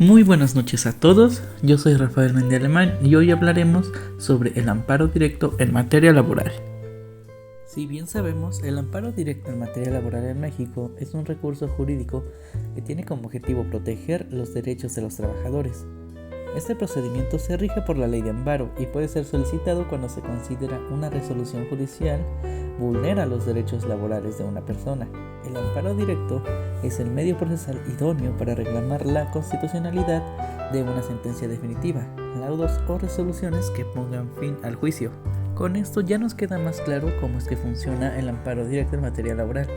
Muy buenas noches a todos, yo soy Rafael Mendy Alemán y hoy hablaremos sobre el amparo directo en materia laboral. Si bien sabemos, el amparo directo en materia laboral en México es un recurso jurídico que tiene como objetivo proteger los derechos de los trabajadores. Este procedimiento se rige por la ley de amparo y puede ser solicitado cuando se considera una resolución judicial vulnera los derechos laborales de una persona. El amparo directo es el medio procesal idóneo para reclamar la constitucionalidad de una sentencia definitiva, laudos o resoluciones que pongan fin al juicio. Con esto ya nos queda más claro cómo es que funciona el amparo directo en materia laboral.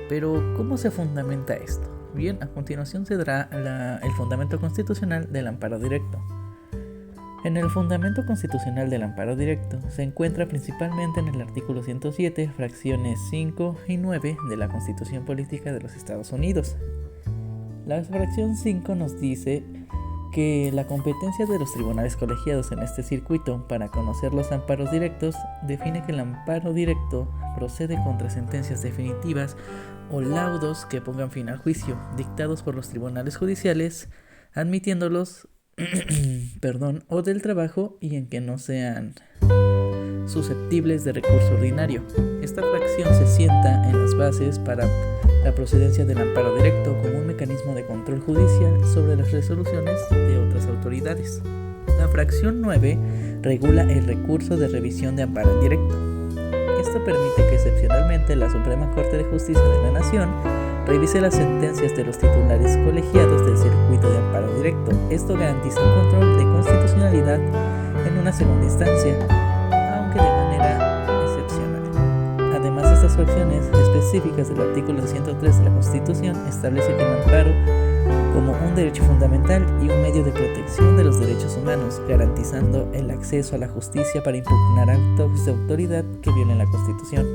Pero, ¿cómo se fundamenta esto? Bien, a continuación se dará el fundamento constitucional del amparo directo. En el fundamento constitucional del amparo directo se encuentra principalmente en el artículo 107, fracciones 5 y 9 de la Constitución Política de los Estados Unidos. La fracción 5 nos dice que la competencia de los tribunales colegiados en este circuito para conocer los amparos directos define que el amparo directo procede contra sentencias definitivas o laudos que pongan fin al juicio, dictados por los tribunales judiciales, admitiéndolos o del trabajo y en que no sean susceptibles de recurso ordinario. Esta fracción se sienta en las bases para la procedencia del amparo directo como un mecanismo de control judicial sobre las resoluciones de otras autoridades. La fracción 9 regula el recurso de revisión de amparo indirecto. Esto permite que excepcionalmente la Suprema Corte de Justicia de la Nación revise las sentencias de los titulares colegiados del circuito de amparo directo. Esto garantiza un control de constitucionalidad en una segunda instancia, aunque de manera excepcional. Además, estas fracciones específicas del artículo 103 de la Constitución establecen el amparo como un derecho fundamental y un medio de protección de los derechos humanos, garantizando el acceso a la justicia para impugnar actos de autoridad que violen la Constitución.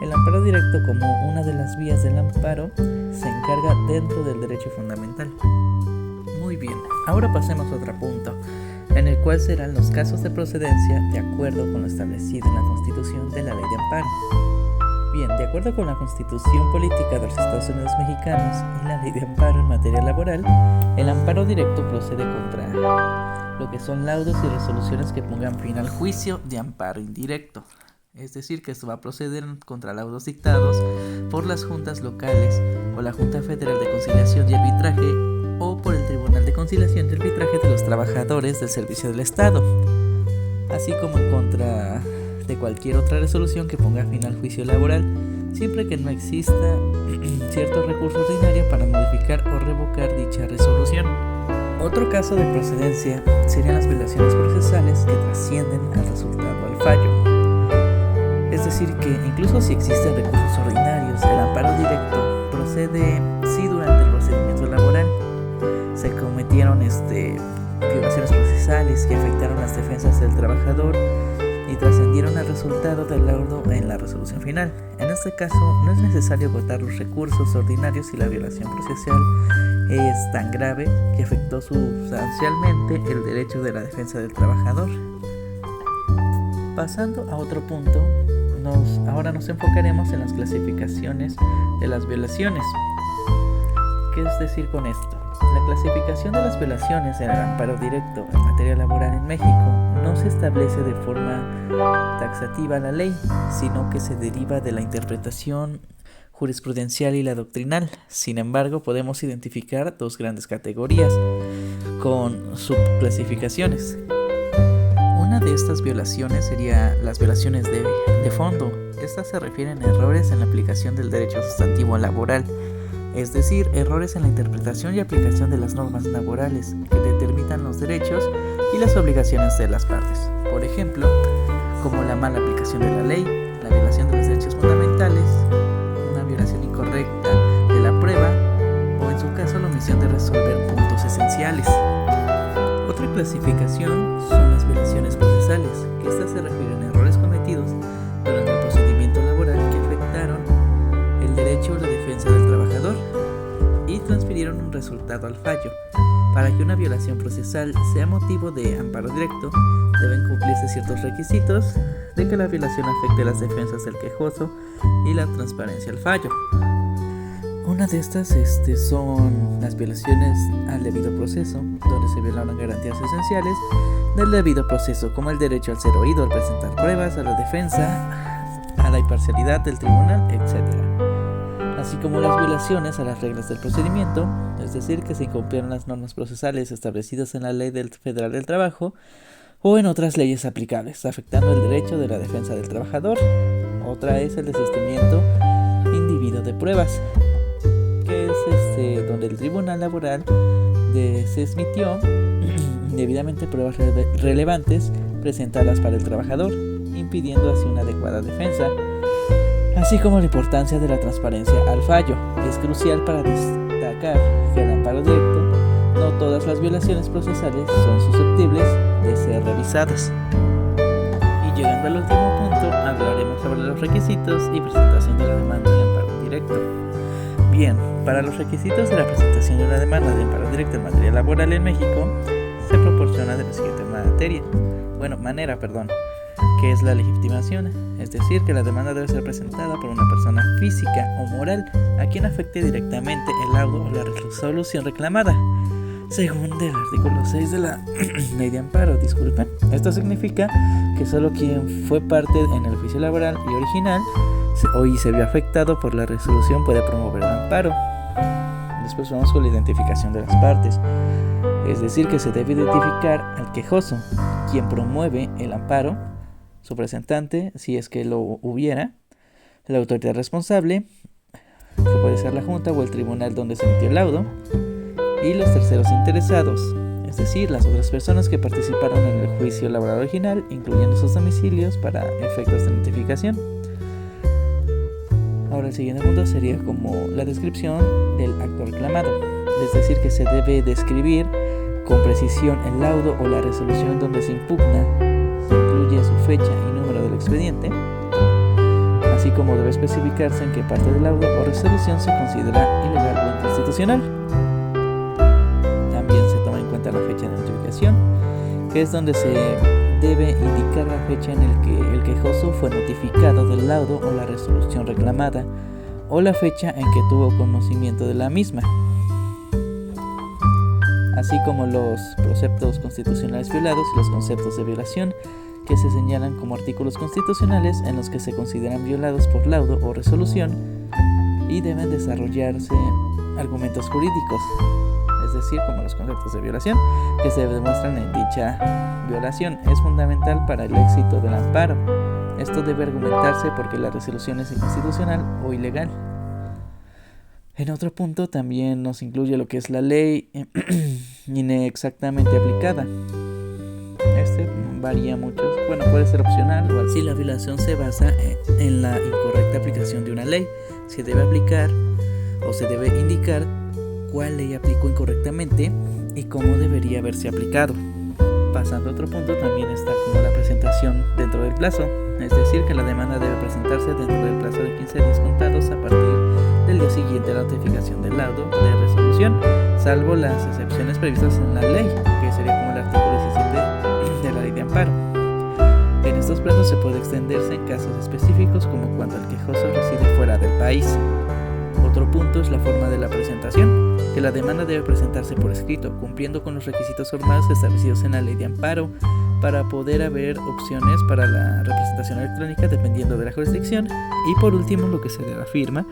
El amparo directo, como una de las vías del amparo, se encarga dentro del derecho fundamental. Muy bien, ahora pasemos a otro punto, en el cual serán los casos de procedencia de acuerdo con lo establecido en la Constitución de la Ley de Amparo. Bien, de acuerdo con la Constitución Política de los Estados Unidos Mexicanos y la Ley de Amparo en materia laboral, el amparo directo procede contra lo que son laudos y resoluciones que pongan fin al juicio de amparo indirecto. Es decir, que esto va a proceder contra laudos dictados por las juntas locales o la Junta Federal de Conciliación y Arbitraje o por el Tribunal de Conciliación y Arbitraje de los Trabajadores del Servicio del Estado, así como en contra de cualquier otra resolución que ponga fin al juicio laboral, siempre que no exista cierto recurso ordinario para modificar o revocar dicha resolución. Otro caso de procedencia serían las violaciones procesales que trascienden al resultado al fallo. Es decir, que incluso si existen recursos ordinarios, el amparo directo procede si durante el procedimiento laboral se cometieron violaciones procesales que afectaron las defensas del trabajador y trascendieron al resultado del laudo en la resolución final. En este caso, no es necesario agotar los recursos ordinarios si la violación procesal es tan grave que afectó sustancialmente el derecho de la defensa del trabajador. Pasando a otro punto, ahora nos enfocaremos en las clasificaciones de las violaciones. ¿Qué es decir con esto? La clasificación de las violaciones en el amparo directo en materia laboral en México no se establece de forma taxativa a la ley, sino que se deriva de la interpretación jurisprudencial y la doctrinal. Sin embargo, podemos identificar dos grandes categorías con subclasificaciones. Una de estas violaciones sería las violaciones de fondo. Estas se refieren a errores en la aplicación del derecho sustantivo laboral, es decir, errores en la interpretación y aplicación de las normas laborales que determinan los derechos y las obligaciones de las partes. Por ejemplo, como la mala aplicación de la ley, la violación de los derechos fundamentales, una violación incorrecta de la prueba o en su caso la omisión de resolver puntos esenciales. Otra clasificación son las violaciones procesales, que estas se refieren a errores cometidos durante el procedimiento laboral que afectaron el derecho o la defensa del trabajador y transfirieron un resultado al fallo. Para que una violación procesal sea motivo de amparo directo, deben cumplirse ciertos requisitos de que la violación afecte las defensas del quejoso y la transparencia al fallo. Una de estas son las violaciones al debido proceso, donde se violaron garantías esenciales del debido proceso, como el derecho al ser oído, al presentar pruebas, a la defensa, a la imparcialidad del tribunal, etc. Así como las violaciones a las reglas del procedimiento, es decir, que se incumplieron las normas procesales establecidas en la Ley Federal del Trabajo o en otras leyes aplicables, afectando el derecho de la defensa del trabajador. Otra es el desistimiento indebido de pruebas, que es donde el tribunal laboral desmitió indebidamente pruebas relevantes presentadas para el trabajador, impidiendo así una adecuada defensa, así como la importancia de la transparencia al fallo. Es crucial para destacar que el amparo directo, no todas las violaciones procesales son susceptibles de ser revisadas. Y llegando al último punto, hablaremos sobre los requisitos y presentación de la demanda de amparo directo. Bien, para los requisitos de la presentación de una demanda de amparo directo en materia laboral en México, se proporciona de la siguiente manera, que es la legitimación, es decir, que la demanda debe ser presentada por una persona física o moral a quien afecte directamente el laudo o la resolución reclamada, según el artículo 6 de la Ley de Amparo. Esto significa que solo quien fue parte en el juicio laboral y original hoy se vio afectado por la resolución puede promover el amparo. Después vamos con la identificación de las partes, es decir, que se debe identificar al quejoso, quien promueve el amparo, su representante, si es que lo hubiera, la autoridad responsable, que puede ser la Junta o el tribunal donde se emitió el laudo, y los terceros interesados, es decir, las otras personas que participaron en el juicio laboral original, incluyendo sus domicilios para efectos de notificación. Ahora el siguiente punto sería como la descripción del acto reclamado, es decir, que se debe describir con precisión el laudo o la resolución donde se impugna, se incluye su fecha y número del expediente, así como debe especificarse en qué parte del laudo o resolución se considera ilegal o inconstitucional. También se toma en cuenta la fecha de notificación, que es donde se debe indicar la fecha en la que el quejoso fue notificado del laudo o la resolución reclamada, o la fecha en que tuvo conocimiento de la misma, así como los preceptos constitucionales violados y los conceptos de violación, que se señalan como artículos constitucionales en los que se consideran violados por laudo o resolución y deben desarrollarse argumentos jurídicos, es decir, como los conceptos de violación, que se demuestran en dicha violación. Es fundamental para el éxito del amparo. Esto debe argumentarse porque la resolución es inconstitucional o ilegal. En otro punto también nos incluye lo que es la ley inexactamente aplicada. Varía mucho, puede ser opcional o si la violación se basa en la incorrecta aplicación de una ley, se debe aplicar o se debe indicar cuál ley aplicó incorrectamente y cómo debería haberse aplicado. Pasando a otro punto, también está como la presentación dentro del plazo, es decir, que la demanda debe presentarse dentro del plazo de 15 días contados a partir del día siguiente a la notificación del laudo de resolución, salvo las excepciones previstas en la ley, que sería como el artículo 17 de la Ley de Amparo. En estos plazos se puede extenderse en casos específicos, como cuando el quejoso reside fuera del país. Otro punto es la forma de la presentación, que la demanda debe presentarse por escrito, cumpliendo con los requisitos formales establecidos en la Ley de Amparo, para poder haber opciones para la representación electrónica dependiendo de la jurisdicción. Y por último, lo que se afirma,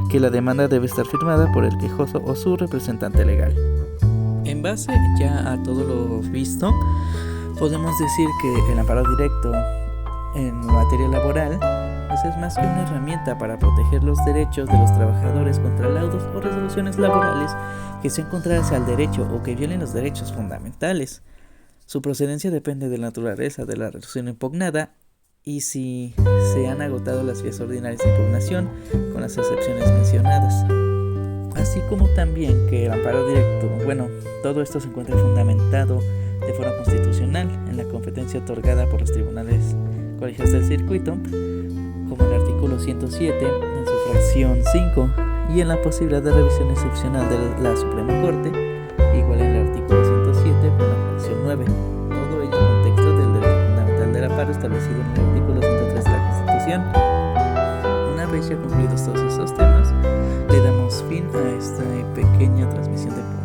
que la demanda debe estar firmada por el quejoso o su representante legal. En base ya a todo lo visto, podemos decir que el amparo directo en materia laboral es más que una herramienta para proteger los derechos de los trabajadores contra laudos o resoluciones laborales que sean contrarias al derecho o que violen los derechos fundamentales. Su procedencia depende de la naturaleza de la resolución impugnada y si se han agotado las vías ordinarias de impugnación, con las excepciones mencionadas. Así como también que el amparo directo, todo esto se encuentra fundamentado de forma constitucional en la competencia otorgada por los tribunales colegiados del circuito, como el artículo 107 en su fracción 5, y en la posibilidad de revisión excepcional de la Suprema Corte, igual en el artículo 107 con la fracción 9. Todo ello en contexto del derecho fundamental del amparo establecido en el artículo 103 de la Constitución. Una vez ya concluidos todos estos temas, le damos fin fin a esta pequeña transmisión de podcast.